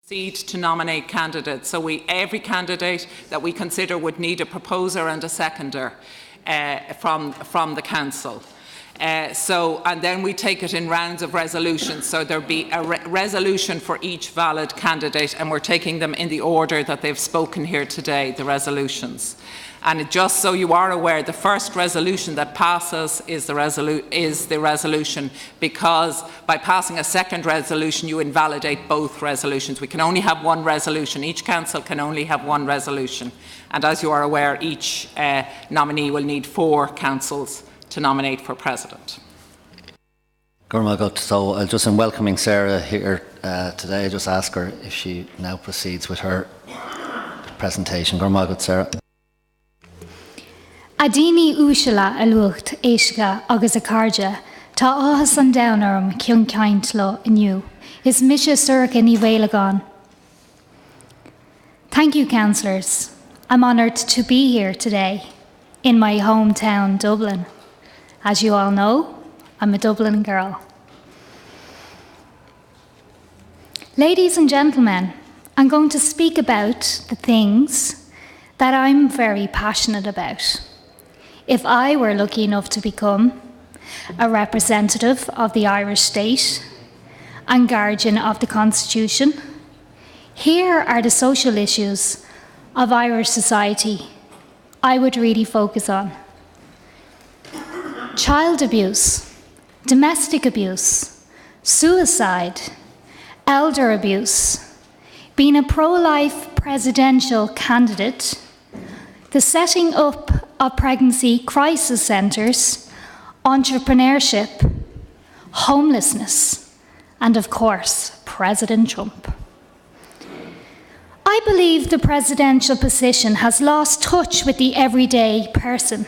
proceed to nominate candidates. So every candidate that we consider would need a proposer and a seconder from the Council. And then we take it in rounds of resolutions. So there'll be a resolution for each valid candidate, and we're taking them in the order that they've spoken here today, the resolutions. And just so you are aware, the first resolution that passes is the resolution, because by passing a second resolution you invalidate both resolutions. We can only have one resolution. Each council can only have one resolution. And as you are aware, each nominee will need 4 councils to nominate for president. So just in welcoming Sarah here today, I just ask her if she now proceeds with her presentation. Sarah. Adini úsala a lucht éisga agus a carja, tá áhas an downarm cion caint lo iniu, is misha surca ní Vélagan. Thank you, councillors. I'm honoured to be here today in my hometown, Dublin. As you all know, I'm a Dublin girl. Ladies and gentlemen, I'm going to speak about the things that I'm very passionate about. If I were lucky enough to become a representative of the Irish state and guardian of the Constitution, here are the social issues of Irish society I would really focus on. Child abuse, domestic abuse, suicide, elder abuse, being a pro-life presidential candidate, the setting up of pregnancy crisis centres, entrepreneurship, homelessness, and of course, President Trump. I believe the presidential position has lost touch with the everyday person.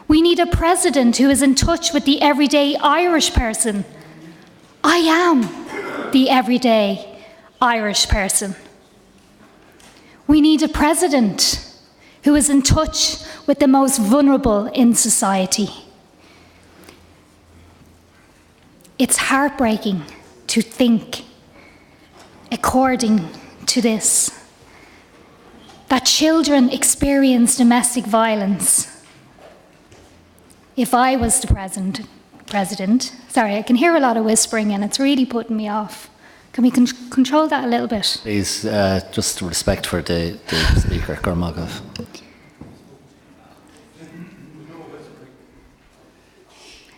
We need a president who is in touch with the everyday Irish person. I am the everyday Irish person. We need a president who is in touch with the most vulnerable in society. It's heartbreaking to think, according to this, that children experience domestic violence. If I was the president, sorry, I can hear a lot of whispering and it's really putting me off. Can we control that a little bit? Please, just respect for the speaker, Gormagov.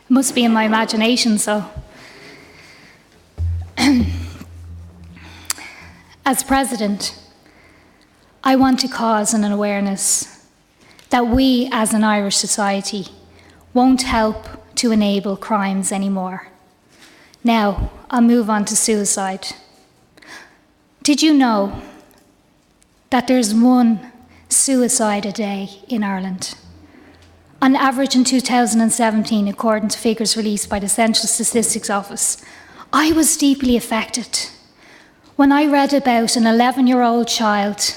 Must be in my imagination, so. As president, I want to cause an awareness that we as an Irish society won't help to enable crimes anymore. Now, I'll move on to suicide. Did you know that there's 1 suicide a day in Ireland? On average in 2017, according to figures released by the Central Statistics Office, I was deeply affected when I read about an 11-year-old child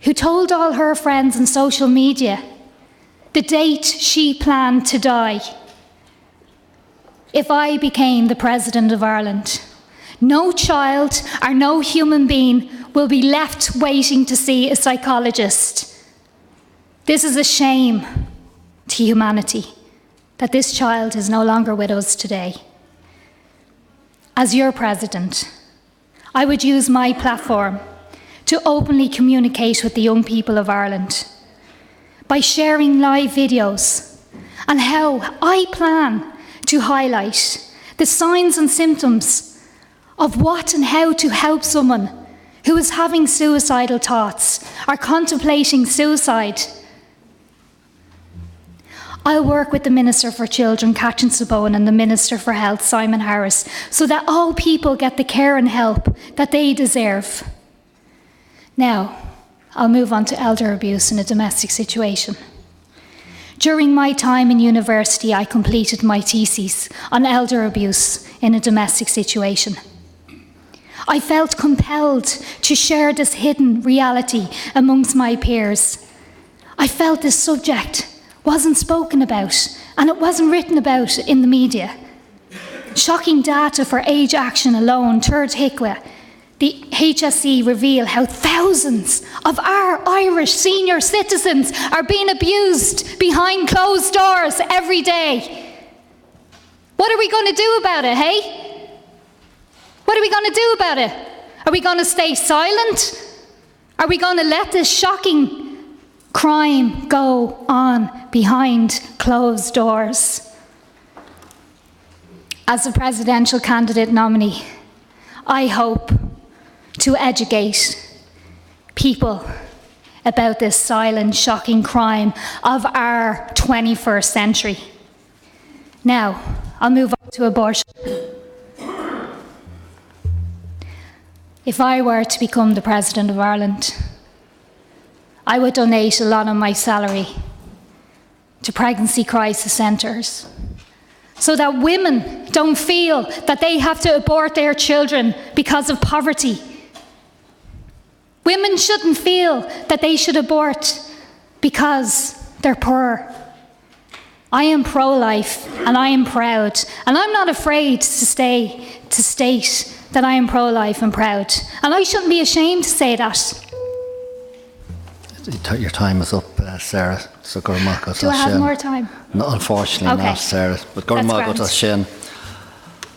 who told all her friends on social media the date she planned to die. If I became the President of Ireland, no child or no human being will be left waiting to see a psychologist. This is a shame to humanity that this child is no longer with us today. As your president, I would use my platform to openly communicate with the young people of Ireland by sharing live videos on how I plan to highlight the signs and symptoms of what and how to help someone who is having suicidal thoughts or contemplating suicide. I'll work with the Minister for Children, Catherine Sabone, and the Minister for Health, Simon Harris, so that all people get the care and help that they deserve. Now, I'll move on to elder abuse in a domestic situation. During my time in university, I completed my thesis on elder abuse in a domestic situation. I felt compelled to share this hidden reality amongst my peers. I felt this subject wasn't spoken about and it wasn't written about in the media. Shocking data for Age Action alone, Third Hicwa, the HSE reveal how thousands of our Irish senior citizens are being abused behind closed doors every day. What are we going to do about it, hey? What are we going to do about it? Are we going to stay silent? Are we going to let this shocking crime go on behind closed doors? As a presidential candidate nominee, I hope to educate people about this silent, shocking crime of our 21st century. Now, I'll move on to abortion. If I were to become the President of Ireland, I would donate a lot of my salary to pregnancy crisis centres so that women don't feel that they have to abort their children because of poverty. Women shouldn't feel that they should abort because they're poor. I am pro-life and I am proud, and I'm not afraid to state that I am pro-life and proud, and I shouldn't be ashamed to say that. Your time is up, Sarah. So Do I have more time? No, unfortunately Okay. not, Sarah. But That's Gormago grand. Shin.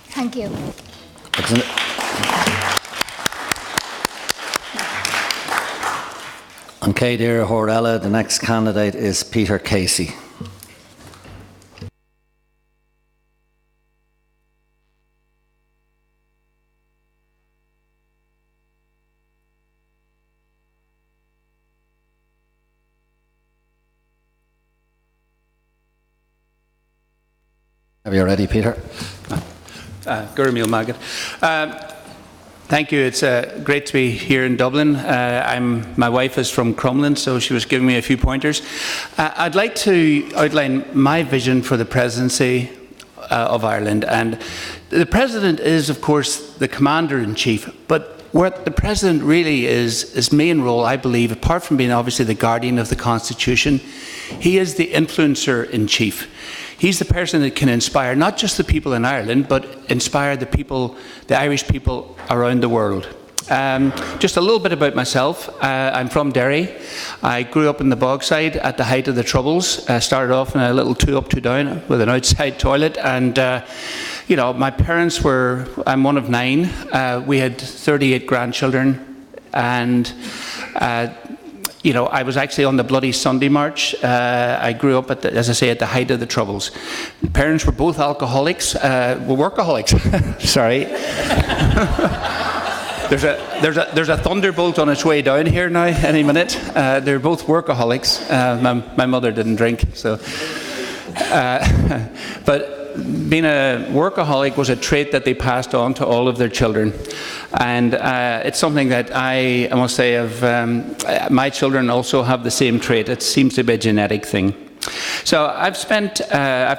Thank you. On Cédír Horella, the next candidate is Peter Casey. Are you ready, Peter? Undemocratic Maggot. Thank you. It's great to be here in Dublin. My wife is from Crumlin, so she was giving me a few pointers. I'd like to outline my vision for the presidency of Ireland. And the President is, of course, the Commander-in-Chief, but what the President really is, his main role, I believe, apart from being obviously the guardian of the Constitution, he is the influencer-in-chief. He's the person that can inspire not just the people in Ireland, but inspire the people, the Irish people around the world. Just a little bit about myself. I'm from Derry. I grew up in the Bogside at the height of the Troubles. I started off in a little 2-up, 2-down with an outside toilet, and you know, my parents were, I'm one of 9. We had 38 grandchildren, and you know, I was actually on the Bloody Sunday March. I grew up, as I say, at the height of the Troubles. My parents were both alcoholics, workaholics. Sorry. There's a thunderbolt on its way down here now, any minute. They're both workaholics. My mother didn't drink, so. But being a workaholic was a trait that they passed on to all of their children. And it's something that I must say, my children also have the same trait. It seems to be a genetic thing. So I've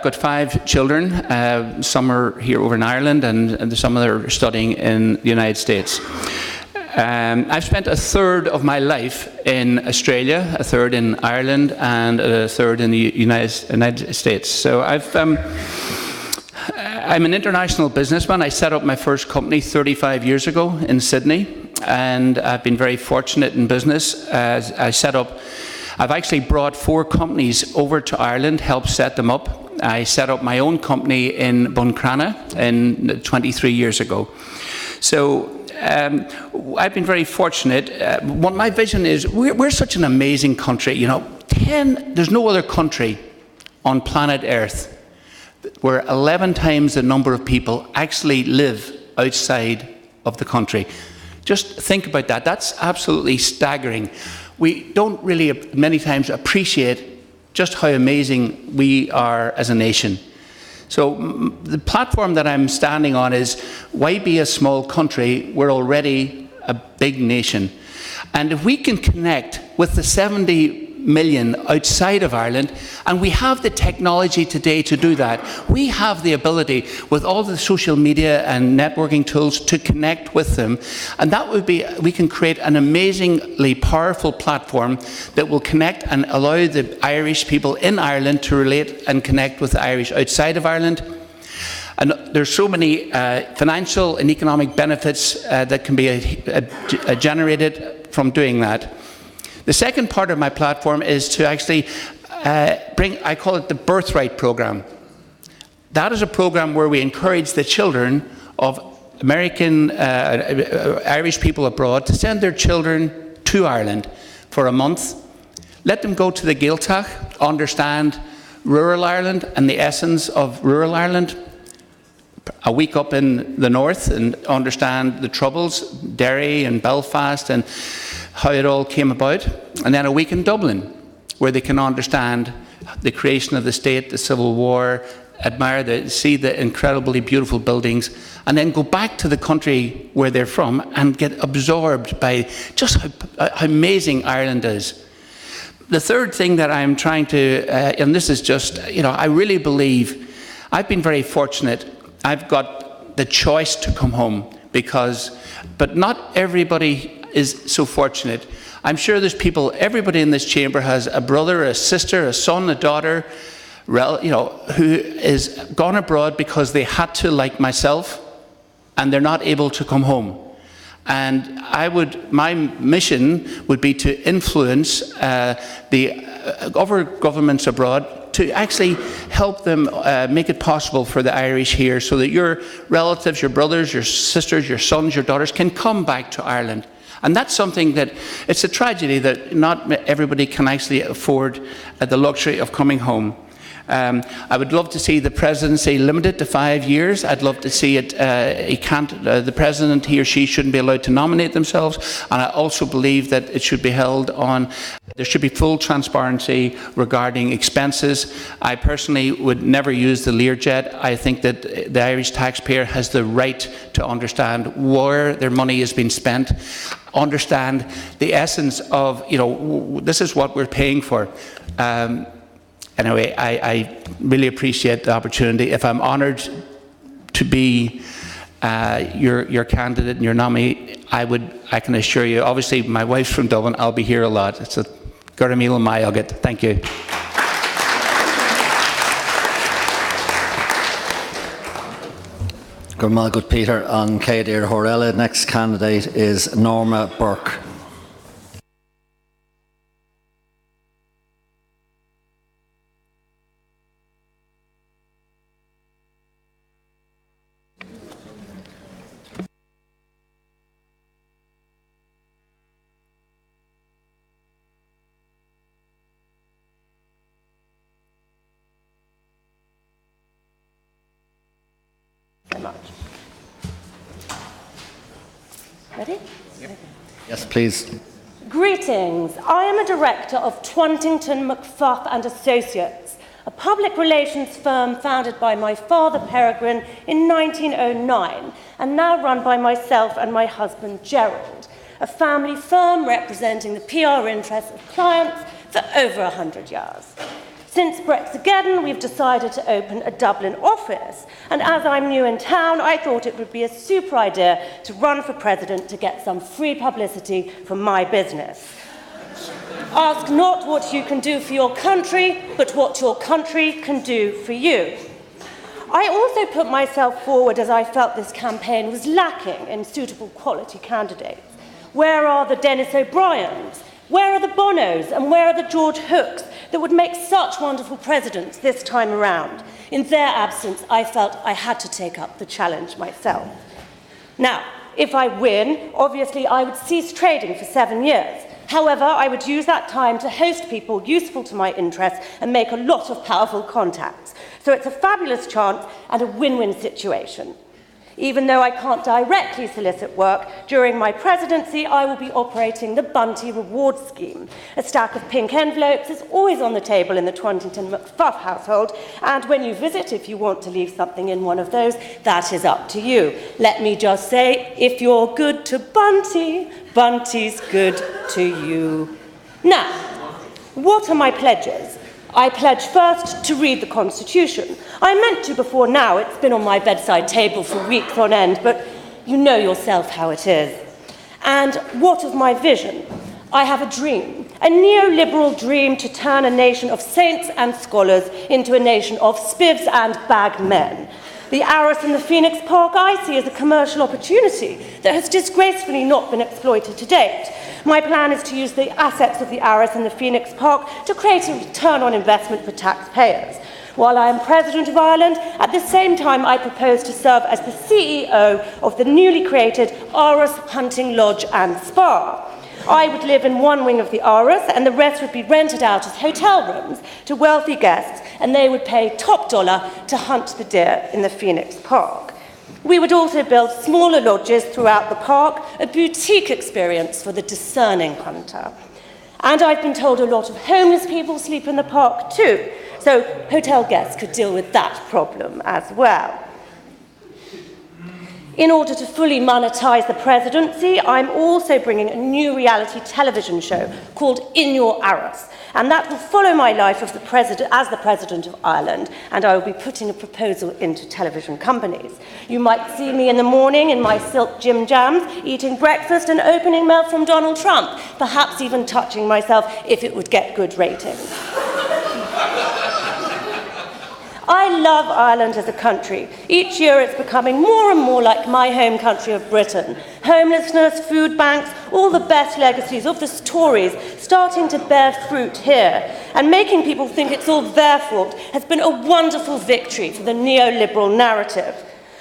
got 5 children. Some are here over in Ireland, and some are studying in the United States. I've spent a third of my life in Australia, a third in Ireland, and a third in the United States. So I'm an international businessman. I set up my first company 35 years ago in Sydney, and I've been very fortunate in business. I've actually brought 4 companies over to Ireland, helped set them up. I set up my own company in Buncrana 23 years ago. So I've been very fortunate. What my vision is, we're such an amazing country. You know, there's no other country on planet Earth where 11 times the number of people actually live outside of the country. Just think about that. That's absolutely staggering. We don't really many times appreciate just how amazing we are as a nation. So the platform that I'm standing on is, why be a small country? We're already a big nation. And if we can connect with the 70 million outside of Ireland, and we have the technology today to do that. We have the ability, with all the social media and networking tools, to connect with them, and that would be, we can create an amazingly powerful platform that will connect and allow the Irish people in Ireland to relate and connect with the Irish outside of Ireland. And there's so many financial and economic benefits that can be generated from doing that. The second part of my platform is to actually I call it the Birthright Programme. That is a programme where we encourage the children of American, Irish people abroad to send their children to Ireland for a month. Let them go to the Gaeltacht, understand rural Ireland and the essence of rural Ireland. A week up in the north and understand the Troubles, Derry and Belfast and how it all came about. And then a week in Dublin, where they can understand the creation of the state, the Civil War, see the incredibly beautiful buildings, and then go back to the country where they're from and get absorbed by just how amazing Ireland is. The third thing that I'm trying to, and this is just, I really believe, I've been very fortunate. I've got the choice to come home but not everybody is so fortunate. I'm sure there's people, everybody in this chamber has a brother, a sister, a son, a daughter, who is gone abroad because they had to, like myself, and they're not able to come home. And my mission would be to influence the other governments abroad to actually help them make it possible for the Irish here, so that your relatives, your brothers, your sisters, your sons, your daughters can come back to Ireland. And that's something that, it's a tragedy that not everybody can actually afford the luxury of coming home. I would love to see the presidency limited to 5 years. I'd love to see it, the president, he or she shouldn't be allowed to nominate themselves. And I also believe that it should be held on, there should be full transparency regarding expenses. I personally would never use the Learjet. I think that the Irish taxpayer has the right to understand where their money is being spent, understand the essence of, this is what we're paying for. Anyway, I really appreciate the opportunity. If I'm honoured to be your candidate and your nominee, I can assure you, obviously my wife's from Dublin, I'll be here a lot. It's a Gurramil Mai Agat. Thank you. Gurmal Good Peter on Céidir Horella. Next candidate is Norma Burke. Ready? Yep. Yes, please. Greetings. I am a director of Twantington McFuff and Associates, a public relations firm founded by my father Peregrine in 1909 and now run by myself and my husband Gerald, a family firm representing the PR interests of clients for over 100 years. Since Brexageddon, we've decided to open a Dublin office, and as I'm new in town, I thought it would be a super idea to run for president to get some free publicity for my business. Ask not what you can do for your country, but what your country can do for you. I also put myself forward as I felt this campaign was lacking in suitable quality candidates. Where are the Dennis O'Briens? Where are the Bonos and where are the George Hooks that would make such wonderful presidents this time around? In their absence, I felt I had to take up the challenge myself. Now, if I win, obviously I would cease trading for 7 years. However, I would use that time to host people useful to my interests and make a lot of powerful contacts. So it's a fabulous chance and a win-win situation. Even though I can't directly solicit work, during my presidency I will be operating the Bunty Reward Scheme. A stack of pink envelopes is always on the table in the Twantington McFuff household, and when you visit, if you want to leave something in one of those, that is up to you. Let me just say, if you're good to Bunty, Bunty's good to you. Now, what are my pledges? I pledge first to read the Constitution. I meant to before now, it's been on my bedside table for weeks on end, but you know yourself how it is. And what of my vision? I have a dream, a neoliberal dream to turn a nation of saints and scholars into a nation of spivs and bag men. The Arras and the Phoenix Park I see as a commercial opportunity that has disgracefully not been exploited to date. My plan is to use the assets of the Arras and the Phoenix Park to create a return on investment for taxpayers. While I am President of Ireland, at the same time I propose to serve as the CEO of the newly created Arras Hunting Lodge and Spa. I would live in one wing of the Arras and the rest would be rented out as hotel rooms to wealthy guests, and they would pay top dollar to hunt the deer in the Phoenix Park. We would also build smaller lodges throughout the park, a boutique experience for the discerning hunter. And I've been told a lot of homeless people sleep in the park too, so hotel guests could deal with that problem as well. In order to fully monetize the presidency, I'm also bringing a new reality television show called In Your Arras, and that will follow my life as the President of Ireland, and I will be putting a proposal into television companies. You might see me in the morning in my silk gym jams, eating breakfast and opening mail from Donald Trump, perhaps even touching myself if it would get good ratings. I love Ireland as a country. Each year it's becoming more and more like my home country of Britain. Homelessness, food banks, all the best legacies of the Tories starting to bear fruit here. And making people think it's all their fault has been a wonderful victory for the neoliberal narrative.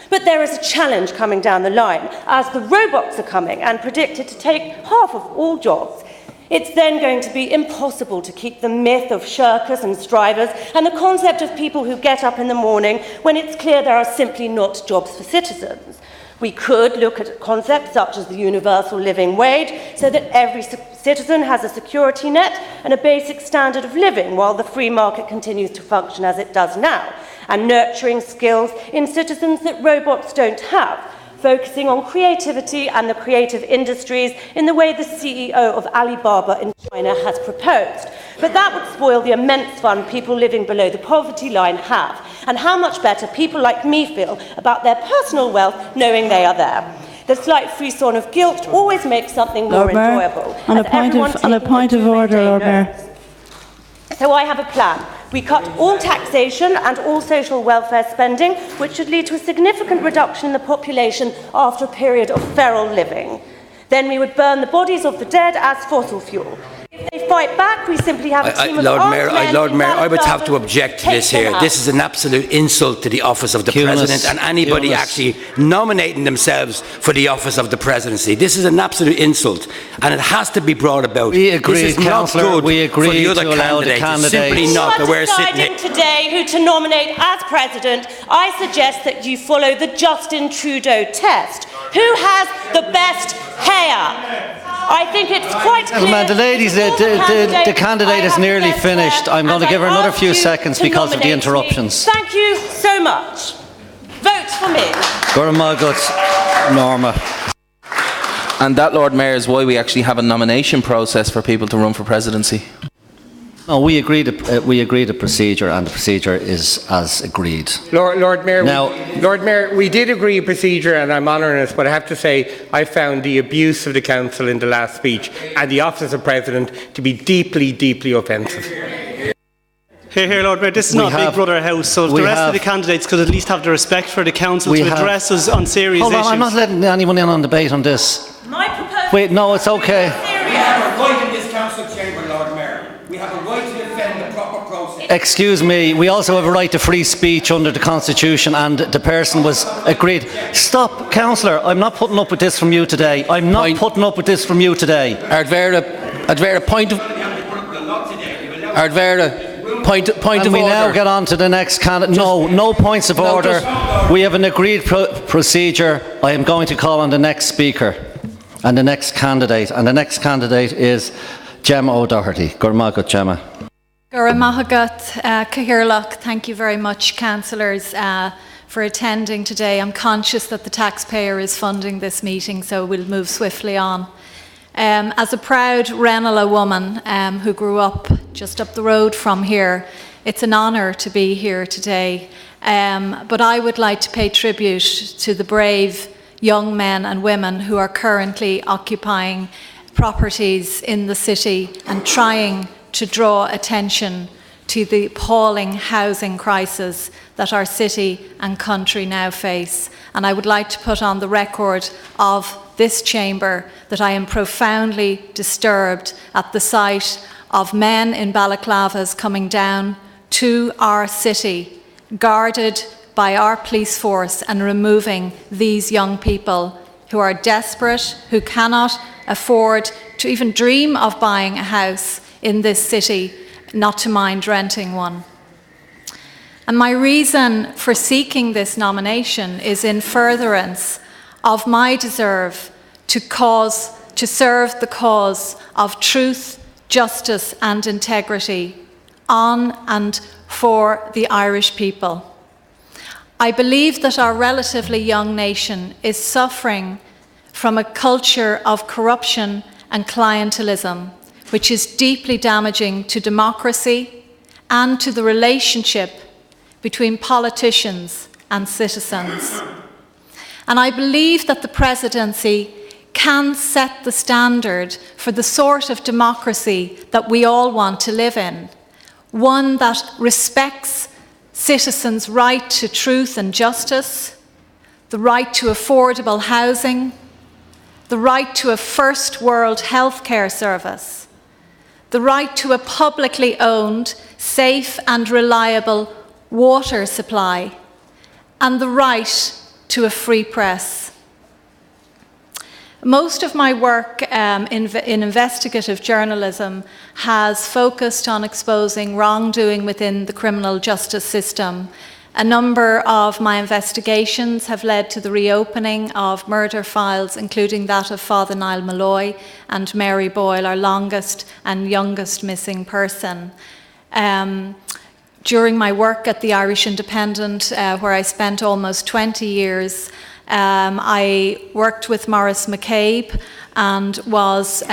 But there is a challenge coming down the line, as the robots are coming and predicted to take half of all jobs. It's then going to be impossible to keep the myth of shirkers and strivers and the concept of people who get up in the morning when it's clear there are simply not jobs for citizens. We could look at concepts such as the universal living wage so that every citizen has a security net and a basic standard of living while the free market continues to function as it does now, and nurturing skills in citizens that robots don't have, focusing on creativity and the creative industries in the way the CEO of Alibaba in China has proposed. But that would spoil the immense fun people living below the poverty line have, and how much better people like me feel about their personal wealth knowing they are there. The slight frisson of guilt always makes something more enjoyable. On a point of order, Lord Mayor. So I have a plan. We cut all taxation and all social welfare spending, which should lead to a significant reduction in the population after a period of feral living. Then we would burn the bodies of the dead as fossil fuel. If they fight back, we simply have a team of Lord Mayor, I would have to object to this here. This is an absolute insult to the office of the President and anybody actually nominating themselves for the office of the presidency. This is an absolute insult, and it has to be brought about. We agree, this is Councillor. not good we agree for the other to allow the candidates. candidates. It's simply not that we're sitting here today who to nominate as president. I suggest that you follow the Justin Trudeau test. Who has the best hair? I think it's quite clear. The candidate is nearly finished. I'm going to give her another few seconds because of the interruptions. Thank you so much. Vote for me. Norma. And that, Lord Mayor, is why we actually have a nomination process for people to run for presidency. No, we agree the procedure, and the procedure is as agreed. Lord Mayor, we did agree a procedure, and I'm honouring it, but I have to say I found the abuse of the Council in the last speech and the office of President to be deeply, deeply offensive. Here, Lord Mayor, this is not Big Brother House, so if the rest of the candidates could at least have the respect for the Council to address us on serious issues. Hold on, I'm not letting anyone in on debate on this. My proposal. Wait, no, it's okay. We have a right in this Council chamber, Lord Mayor. We have a right to defend the proper process. Excuse me, we also have a right to free speech under the Constitution, and the person was agreed. Stop, Councillor, I'm not putting up with this from you today. I'm not putting up with this from you today. Point of order. We now get on to the next candidate. No points of order. We have an agreed procedure. I am going to call on the next speaker and the next candidate. And the next candidate is Gemma O'Doherty. Gurmagat, Gemma. Gurmagat, Cahirlock, thank you very much, councillors, for attending today. I'm conscious that the taxpayer is funding this meeting, so we'll move swiftly on. As a proud Ranelagh woman who grew up just up the road from here, it's an honour to be here today. But I would like to pay tribute to the brave young men and women who are currently occupying properties in the city and trying to draw attention to the appalling housing crisis that our city and country now face. And I would like to put on the record of this chamber that I am profoundly disturbed at the sight of men in balaclavas coming down to our city, guarded by our police force, and removing these young people who are desperate, who cannot afford to even dream of buying a house in this city, not to mind renting one. And my reason for seeking this nomination is in furtherance of my deserve to serve the cause of truth, justice and integrity on and for the Irish people. I believe that our relatively young nation is suffering from a culture of corruption and clientelism, which is deeply damaging to democracy and to the relationship between politicians and citizens. And I believe that the presidency can set the standard for the sort of democracy that we all want to live in, one that respects citizens' right to truth and justice, the right to affordable housing, the right to a first world healthcare service, the right to a publicly owned, safe and reliable water supply, and the right to a free press. Most of my work in investigative journalism has focused on exposing wrongdoing within the criminal justice system. A number of my investigations have led to the reopening of murder files, including that of Father Niall Malloy and Mary Boyle, our longest and youngest missing person. During my work at the Irish Independent, where I spent almost 20 years, I worked with Maurice McCabe and was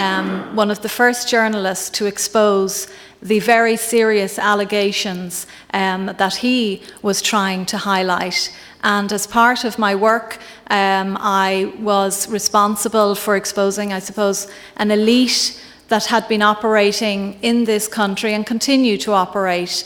one of the first journalists to expose the very serious allegations that he was trying to highlight. And as part of my work, I was responsible for exposing, I suppose, an elite that had been operating in this country and continue to operate,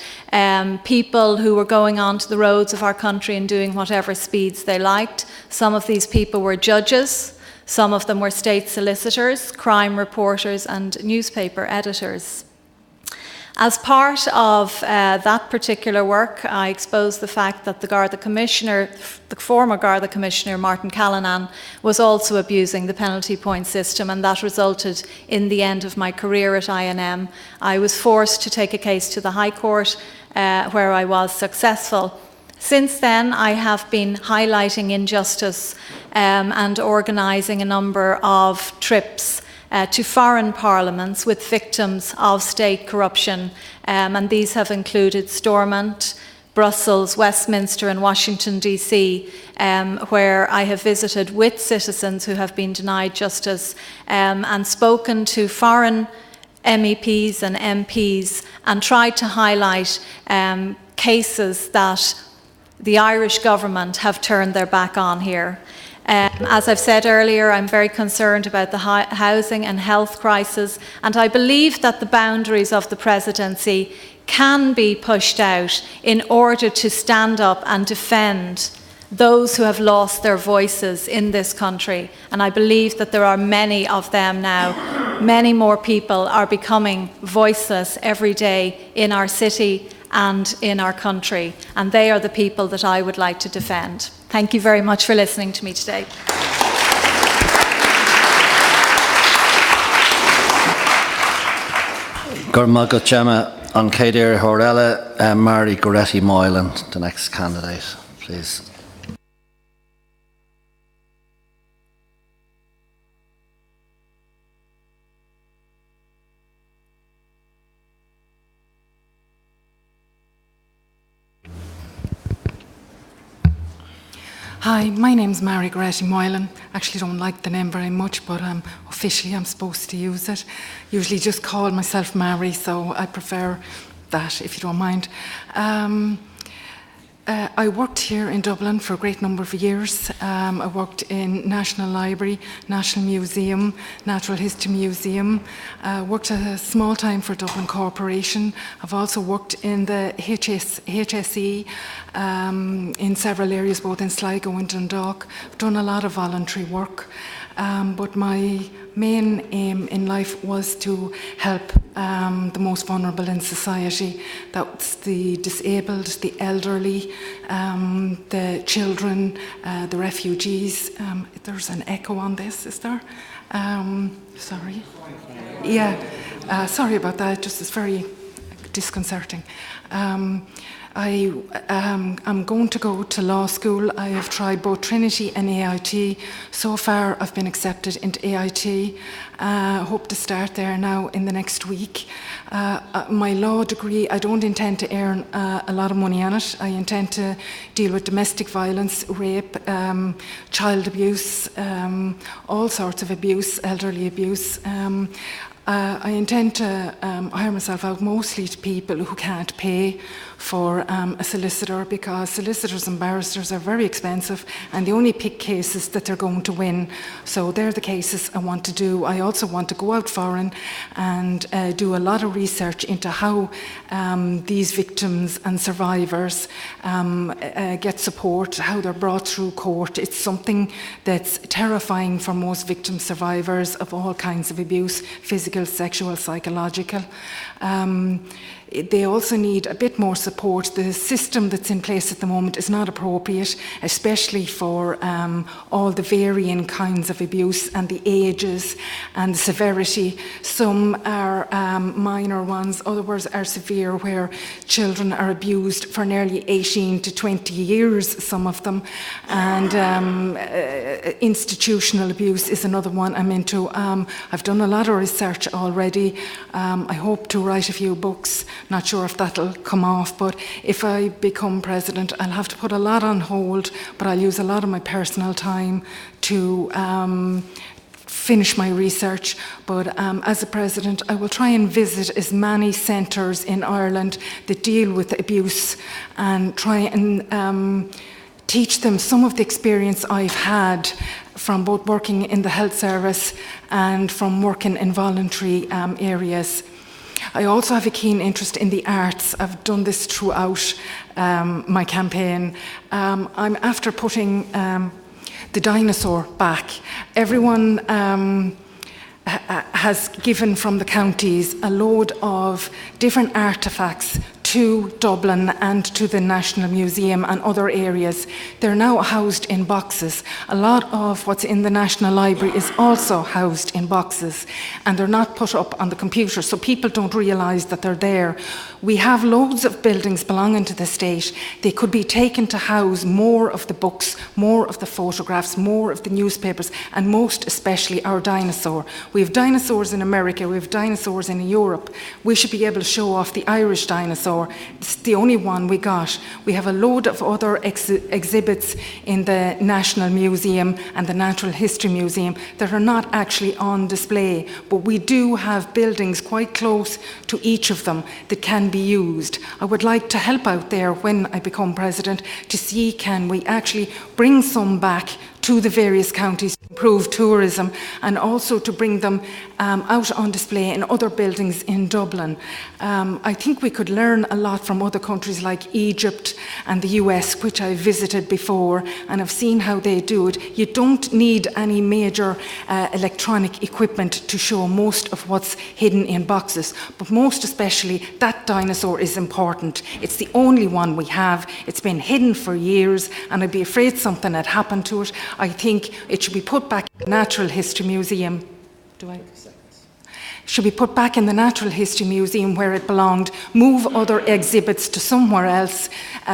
people who were going onto the roads of our country and doing whatever speeds they liked. Some of these people were judges, some of them were state solicitors, crime reporters and newspaper editors. As part of that particular work, I exposed the fact that the Garda Commissioner, the former Garda Commissioner, Martin Callanan, was also abusing the penalty point system, and that resulted in the end of my career at INM. I was forced to take a case to the High Court, where I was successful. Since then, I have been highlighting injustice and organising a number of trips to foreign parliaments with victims of state corruption, and these have included Stormont, Brussels, Westminster and Washington DC, where I have visited with citizens who have been denied justice and spoken to foreign MEPs and MPs and tried to highlight cases that the Irish government have turned their back on here. As I've said earlier, I'm very concerned about the housing and health crisis, and I believe that the boundaries of the presidency can be pushed out in order to stand up and defend those who have lost their voices in this country. And I believe that there are many of them now. Many more people are becoming voiceless every day in our city and in our country, and they are the people that I would like to defend. Thank you very much for listening to me today. Gormagat Gemma on Cédair Horella, Mary Goretti Moylan, the next candidate, please. Hi, my name's Mary Goretti Moylan. Actually don't like the name very much, but officially I'm supposed to use it. Usually just call myself Mary, so I prefer that, if you don't mind. I worked here in Dublin for a great number of years. I worked in National Library, National Museum, Natural History Museum. Worked a small time for Dublin Corporation. I've also worked in the HSE in several areas, both in Sligo and Dundalk. I've done a lot of voluntary work. But my main aim in life was to help the most vulnerable in society. That's the disabled, the elderly, the children, the refugees. There's an echo on this, is there? Sorry. Yeah, sorry about that, just it's very disconcerting. I'm going to go to law school. I have tried both Trinity and AIT. So far, I've been accepted into AIT. Hope to start there now in the next week. My law degree, I don't intend to earn a lot of money on it. I intend to deal with domestic violence, rape, child abuse, all sorts of abuse, elderly abuse. I intend to hire myself out mostly to people who can't pay for a solicitor, because solicitors and barristers are very expensive and they only pick cases that they're going to win. So they're the cases I want to do. I also want to go out foreign and do a lot of research into how these victims and survivors get support, how they're brought through court. It's something that's terrifying for most victim survivors of all kinds of abuse, physical, sexual, psychological. They also need a bit more support. The system that's in place at the moment is not appropriate, especially for all the varying kinds of abuse and the ages and the severity. Some are minor ones, others are severe, where children are abused for nearly 18 to 20 years, some of them. And institutional abuse is another one I'm into. I've done a lot of research already. I hope to write a few books. Not sure if that'll come off, but if I become president, I'll have to put a lot on hold, but I'll use a lot of my personal time to finish my research. But as a president, I will try and visit as many centres in Ireland that deal with abuse and try and teach them some of the experience I've had from both working in the health service and from working in voluntary areas. I also have a keen interest in the arts. I've done this throughout my campaign. I'm after putting the dinosaur back. Everyone has given from the counties a load of different artefacts to Dublin and to the National Museum and other areas. They're now housed in boxes. A lot of what's in the National Library is also housed in boxes, and they're not put up on the computer, so people don't realise that they're there. We have loads of buildings belonging to the state. They could be taken to house more of the books, more of the photographs, more of the newspapers, and most especially our dinosaur. We have dinosaurs in America, we have dinosaurs in Europe. We should be able to show off the Irish dinosaur. It's the only one we got. We have a load of other exhibits in the National Museum and the Natural History Museum that are not actually on display, but we do have buildings quite close to each of them that can be used. I would like to help out there when I become president to see can we actually bring some back to the various counties to improve tourism, and also to bring them out on display in other buildings in Dublin. I think we could learn a lot from other countries like Egypt and the US, which I've visited before, and I've seen how they do it. You don't need any major electronic equipment to show most of what's hidden in boxes, but most especially that dinosaur is important. It's the only one we have. It's been hidden for years, and I'd be afraid something had happened to it. I think it should be put back in the Natural History Museum. Should be put back in the Natural History Museum where it belonged, move other exhibits to somewhere else.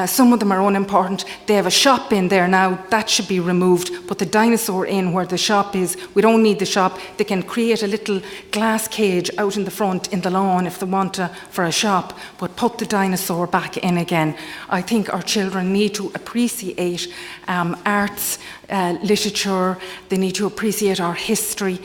Some of them are unimportant. They have a shop in there now, that should be removed. Put the dinosaur in where the shop is. We don't need the shop. They can create a little glass cage out in the front in the lawn if they want to for a shop, but put the dinosaur back in again. I think our children need to appreciate arts literature, they need to appreciate our history.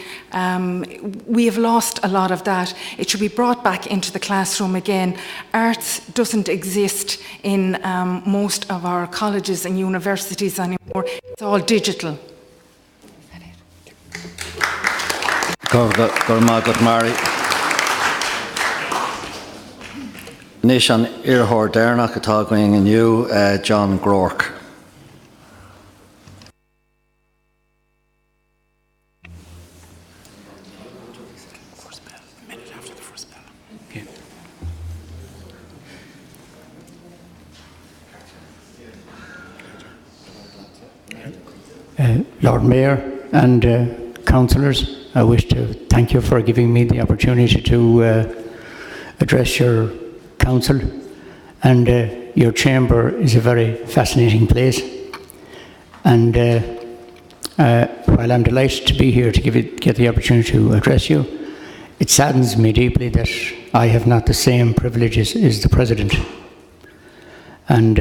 We have lost a lot of that. It should be brought back into the classroom again. Arts doesn't exist in most of our colleges and universities anymore. It's all digital. Nishan Irhor Dernach Atagwing and you, John Glork. Lord Mayor and councillors, I wish to thank you for giving me the opportunity to address your council, and your chamber is a very fascinating place, and while I'm delighted to be here to get the opportunity to address you, it saddens me deeply that I have not the same privileges as the President, and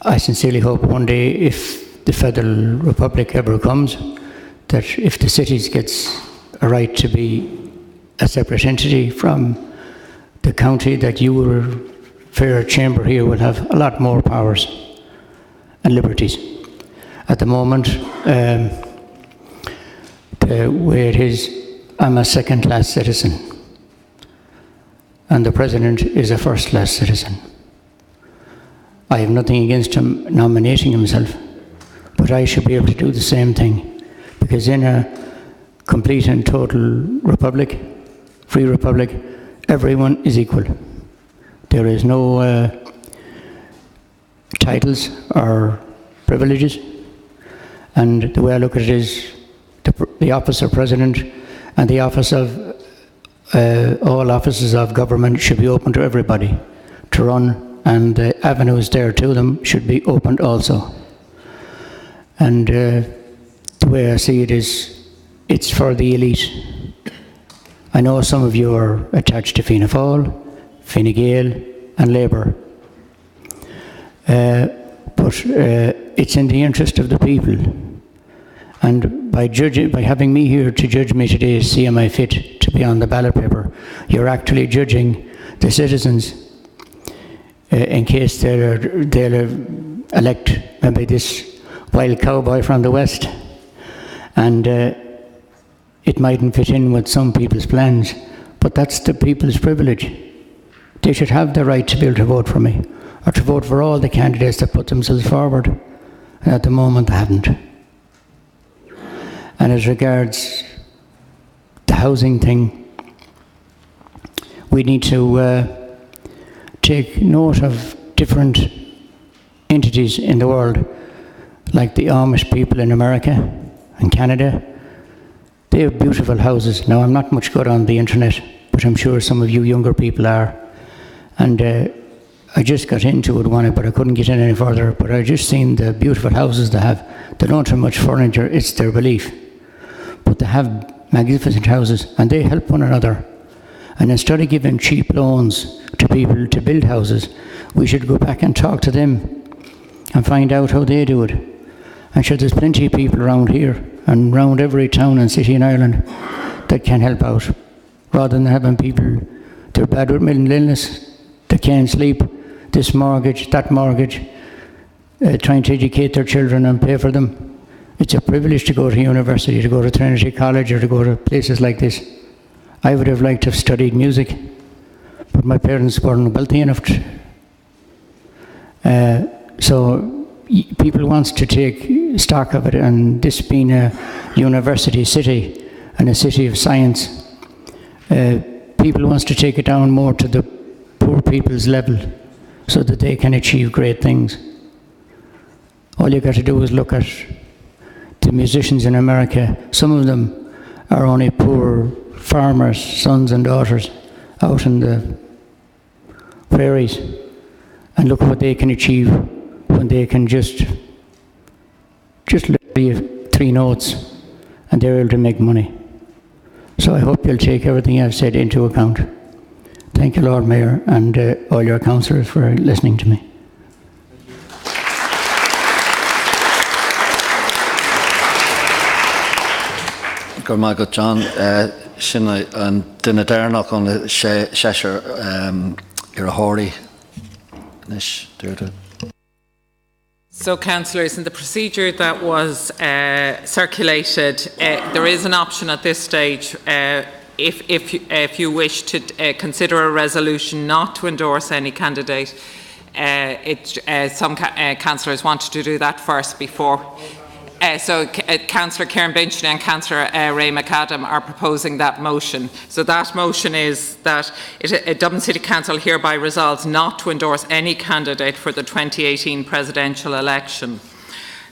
I sincerely hope one day, if the Federal Republic ever comes, that if the cities gets a right to be a separate entity from the county, that your fair chamber here will have a lot more powers and liberties. At the moment, the way it is, I'm a second-class citizen, and the President is a first-class citizen. I have nothing against him nominating himself, but I should be able to do the same thing, because in a complete and total republic, free republic, everyone is equal. There is no titles or privileges, and the way I look at it is the office of President and the office of all offices of government should be open to everybody to run, and the avenues there to them should be opened also. And the way I see it is, it's for the elite. I know some of you are attached to Fianna Fáil, Fine Gael and Labour, but it's in the interest of the people. And by having me here to judge me today, see am I fit to be on the ballot paper, you're actually judging the citizens in case they'll elect maybe this wild cowboy from the West, and it mightn't fit in with some people's plans, but that's the people's privilege. They should have the right to be able to vote for me, or to vote for all the candidates that put themselves forward, and at the moment they haven't. And as regards the housing thing, we need to take note of different entities in the world, like the Amish people in America and Canada. They have beautiful houses. Now, I'm not much good on the internet, but I'm sure some of you younger people are. And I just got into it one, but I couldn't get in any further. But I just seen the beautiful houses they have. They don't have much furniture, it's their belief. But they have magnificent houses, and they help one another. And instead of giving cheap loans to people to build houses, we should go back and talk to them and find out how they do it. I'm sure there's plenty of people around here and around every town and city in Ireland that can help out, rather than having people, they're bad with mental illness, they can't sleep, this mortgage, that mortgage, trying to educate their children and pay for them. It's a privilege to go to university, to go to Trinity College, or to go to places like this. I would have liked to have studied music, but my parents weren't wealthy enough to. So people want to take stock of it, and this being a university city and a city of science, people want to take it down more to the poor people's level so that they can achieve great things. All you got to do is look at the musicians in America. Some of them are only poor farmers, sons and daughters out in the prairies, and look what they can achieve when they can just literally 3 notes and they're able to make money. So I hope you'll take everything I've said into account. Thank you, Lord Mayor, and all your councillors for listening to me. Gormagot John, Shinna and Dinna Darnock on the Cheshire Irahori. So, councillors, in the procedure that was circulated, there is an option at this stage, if you wish to consider a resolution not to endorse any candidate. Some councillors wanted to do that first before. So Councillor Kieran Binchley and Councillor Ray McAdam are proposing that motion. So that motion is that Dublin City Council hereby resolves not to endorse any candidate for the 2018 presidential election.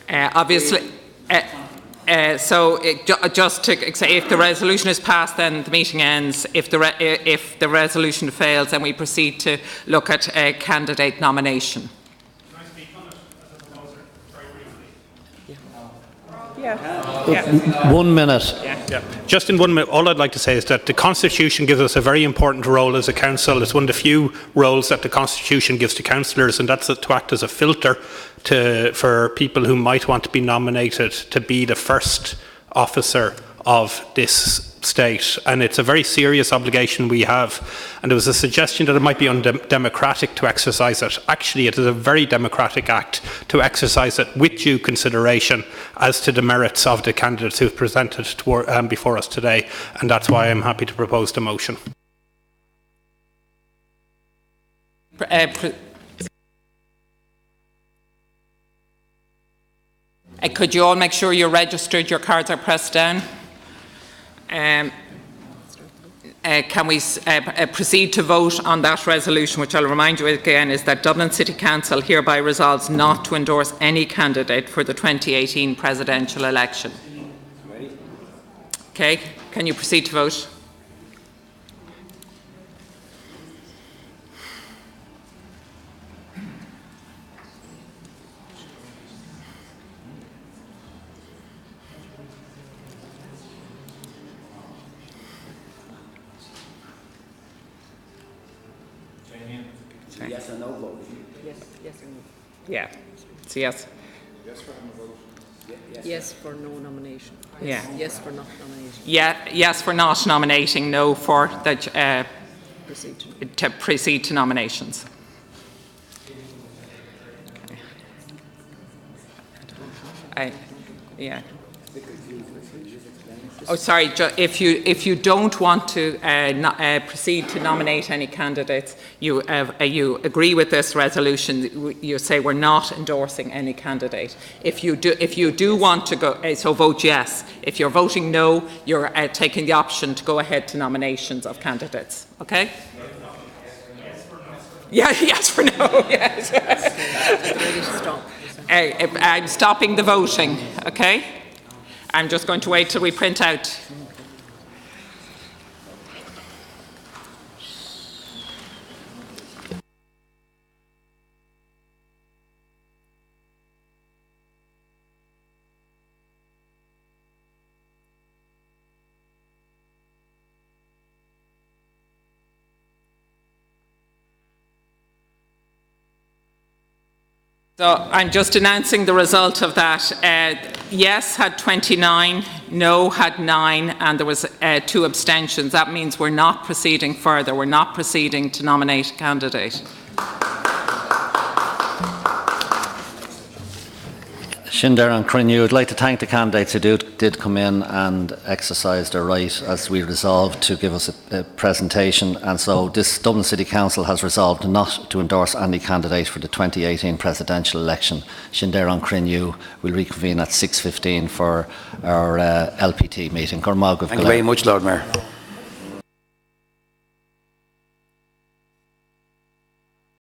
Obviously, just to say, if the resolution is passed, then the meeting ends. If the resolution fails, then we proceed to look at a candidate nomination. Yeah. 1 minute. Yeah. Just in 1 minute, all I'd like to say is that the Constitution gives us a very important role as a council. It's one of the few roles that the Constitution gives to councillors, and that's to act as a filter for people who might want to be nominated to be the first officer of this state. And it's a very serious obligation we have. And there was a suggestion that it might be undemocratic to exercise it. Actually, it is a very democratic act to exercise it with due consideration as to the merits of the candidates who have presented before us today. And that's why I'm happy to propose the motion. Could you all make sure you're registered, your cards are pressed down? Can we proceed to vote on that resolution, which I'll remind you again is that Dublin City Council hereby resolves not to endorse any candidate for the 2018 presidential election. Okay, can you proceed to vote? Yes or no vote? Yes or no? Yeah. It's yes. Yes for no vote. Yes for no nomination. Yeah. Yes for not nomination. Yeah. Yes for not nominating. No for the to proceed to nominations. Yeah. Oh, sorry. If you don't want to proceed to nominate any candidates, you agree with this resolution. You say we're not endorsing any candidate. If you do want to go, so vote yes. If you're voting no, you're taking the option to go ahead to nominations of candidates. Okay. Yeah. Yes for no. Yes. I'm stopping the voting. Okay. I'm just going to wait till we print out. So I'm just announcing the result of that. Yes had 29, no had 9, and there was 2 abstentions. That means we're not proceeding further. We're not proceeding to nominate a candidate. Shinder and Crinnew, I'd like to thank the candidates who did come in and exercise their right as we resolved to give us a presentation. And so this Dublin City Council has resolved not to endorse any candidate for the 2018 presidential election. Shinder and Crinnew will reconvene at 6:15 for our LPT meeting. Thank you very much, Lord Mayor.